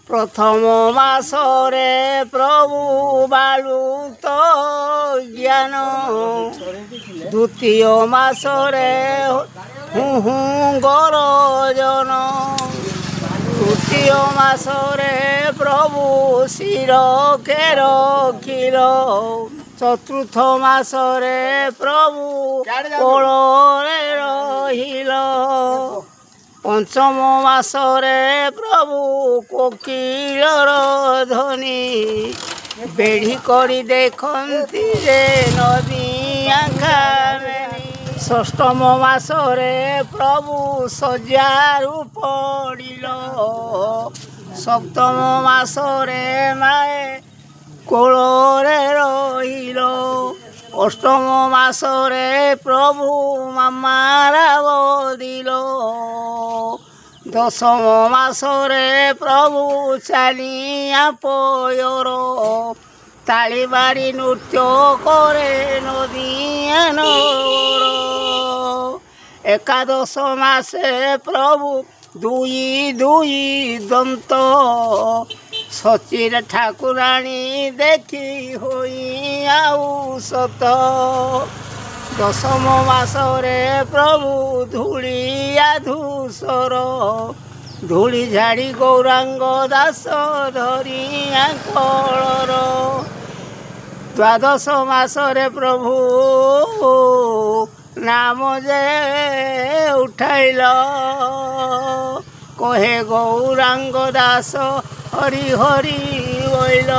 प्रथम मासरे प्रभु बालुत ज्ञान द्वितीय मासरे गरजन तृतीय मासरे प्रभु शिर के रखिल चतुर्थ मासरे प्रभु कोଳରେ रहिल पंचम मासरे प्रभु कोकिलर ध्वनि बेढ़ी करी देखती रे नदी आँखामेनी षष्ठम मासरे प्रभु शय्यारू पड़िल सप्तम मासरे माए कोଳରେ रहिल अष्टम मासरे प्रभु मामारा बदिल दशम मासरे प्रभु चालिया पयर ताली बाड़ी नृत्य करे नदिया नगर एकादश मासे प्रभु दुई दुई दंत सचिर ठाकुराणी देखी होई आउ सत दशम मासरे प्रभु धूलिया धूसर धूली झाड़ी गौरांग दास धरिया कलर द्वादश मासरे प्रभु नाम जे उठाइल कहे गौरांग दास हरि हरि बोल।